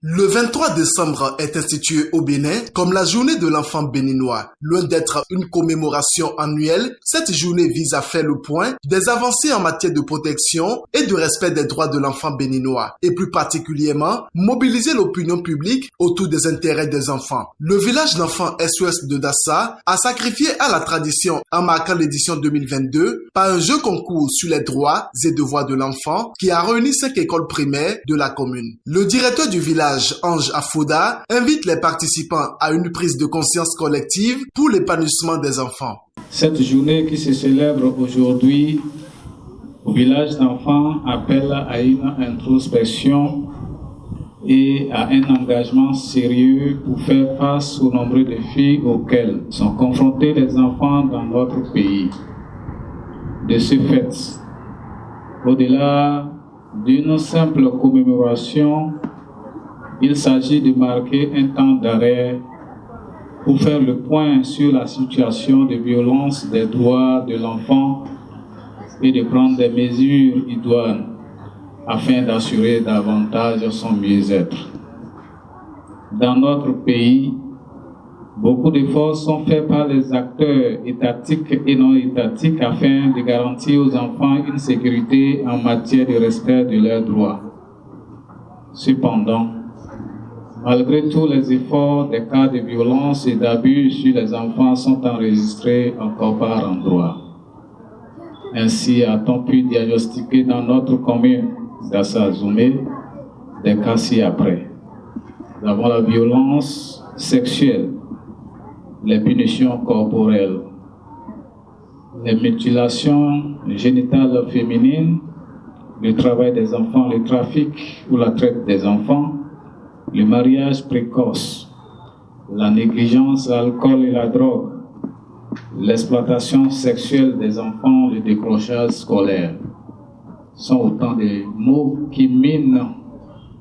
Le 23 décembre est institué au Bénin comme la journée de l'enfant béninois. Loin d'être une commémoration annuelle, cette journée vise à faire le point des avancées en matière de protection et de respect des droits de l'enfant béninois, et plus particulièrement mobiliser l'opinion publique autour des intérêts des enfants. Le village d'enfants SOS de Dassa a sacrifié à la tradition en marquant l'édition 2022 par un jeu concours sur les droits et devoirs de l'enfant qui a réuni 5 écoles primaires de la commune. Le directeur du village, Ange Afouda, invite les participants à une prise de conscience collective pour l'épanouissement des enfants. Cette journée qui se célèbre aujourd'hui au village d'enfants appelle à une introspection et à un engagement sérieux pour faire face aux nombreux défis auxquels sont confrontés les enfants dans notre pays. De ce fait, au-delà d'une simple commémoration, il s'agit de marquer un temps d'arrêt pour faire le point sur la situation de violence des droits de l'enfant et de prendre des mesures idoines afin d'assurer davantage son mieux-être. Dans notre pays, beaucoup d'efforts sont faits par les acteurs étatiques et non étatiques afin de garantir aux enfants une sécurité en matière de respect de leurs droits. Cependant, malgré tous les efforts, des cas de violence et d'abus sur les enfants sont enregistrés encore par endroits. Ainsi a-t-on pu diagnostiquer dans notre commune d'Assa-Zoumé des cas ci-après. Nous avons la violence sexuelle, les punitions corporelles, les mutilations génitales féminines, le travail des enfants, le trafic ou la traite des enfants, le mariage précoce, la négligence, l'alcool et la drogue, l'exploitation sexuelle des enfants, le décrochage scolaire sont autant de maux qui minent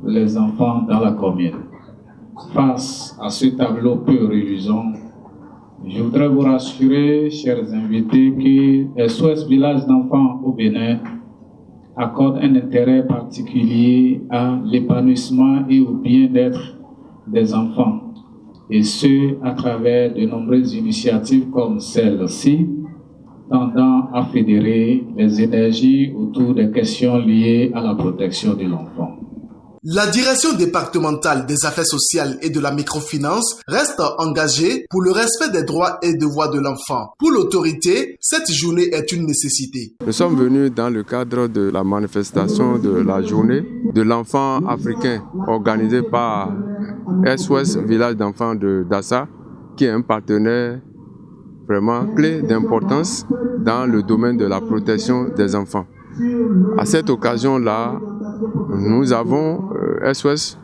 les enfants dans la commune. Face à ce tableau peu reluisant, je voudrais vous rassurer, chers invités, que SOS Village d'enfants au Bénin accorde un intérêt particulier à l'épanouissement et au bien-être des enfants, et ce, à travers de nombreuses initiatives comme celle-ci, tendant à fédérer les énergies autour des questions liées à la protection de l'enfant. La direction départementale des affaires sociales et de la microfinance reste engagée pour le respect des droits et devoirs de l'enfant. Pour l'autorité, cette journée est une nécessité. Nous sommes venus dans le cadre de la manifestation de la journée de l'enfant africain organisée par SOS Village d'enfants de Dassa, qui est un partenaire vraiment clé d'importance dans le domaine de la protection des enfants. À cette occasion-là, nous avons, SOS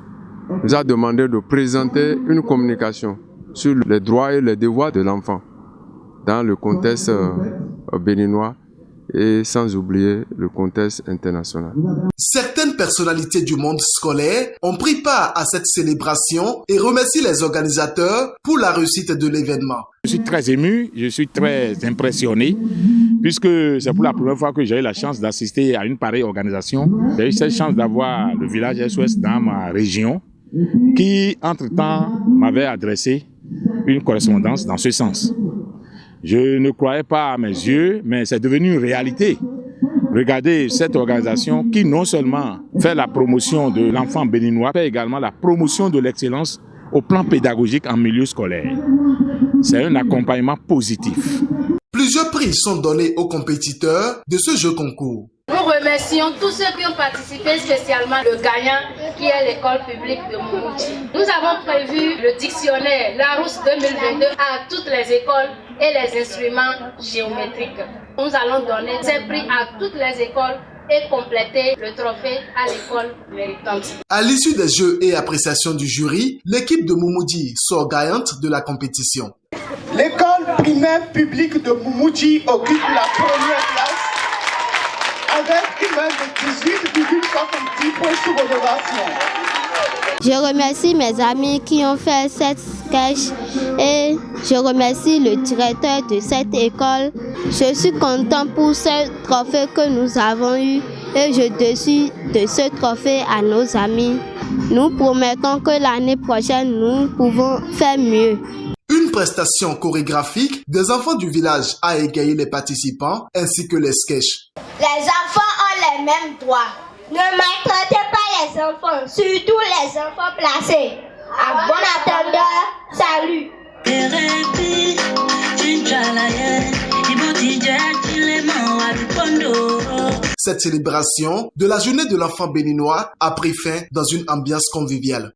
nous a demandé de présenter une communication sur les droits et les devoirs de l'enfant dans le contexte béninois et sans oublier le contexte international. Certaines personnalités du monde scolaire ont pris part à cette célébration et remercient les organisateurs pour la réussite de l'événement. Je suis très ému, je suis très impressionné, puisque c'est pour la première fois que j'ai eu la chance d'assister à une pareille organisation. J'ai eu cette chance d'avoir le village SOS dans ma région, qui entre-temps m'avait adressé une correspondance dans ce sens. Je ne croyais pas à mes yeux, mais c'est devenu une réalité. Regardez cette organisation qui non seulement fait la promotion de l'enfant béninois, fait également la promotion de l'excellence au plan pédagogique en milieu scolaire. C'est un accompagnement positif. Plusieurs prix sont donnés aux compétiteurs de ce jeu concours. Nous remercions tous ceux qui ont participé, spécialement le gagnant qui est l'école publique de Mumouti. Nous avons prévu le dictionnaire Larousse 2022 à toutes les écoles et les instruments géométriques. Nous allons donner ces prix à toutes les écoles et compléter le trophée à l'école méritante. À l'issue des jeux et appréciations du jury, l'équipe de Mumouti sort gagnante de la compétition. L'école primaire publique de Mumouti occupe la première place avec une note de 18,70 points sur rénovation. Je remercie mes amis qui ont fait cette sketch et je remercie le directeur de cette école. Je suis content pour ce trophée que nous avons eu et je dédie de ce trophée à nos amis. Nous promettons que l'année prochaine, nous pouvons faire mieux. Une prestation chorégraphique des enfants du village a égayé les participants ainsi que les sketchs. Les enfants ont les mêmes droits. Ne maltraitez pas les enfants, surtout les enfants placés. À bon attendeur, salut. Cette célébration de la journée de l'enfant béninois a pris fin dans une ambiance conviviale.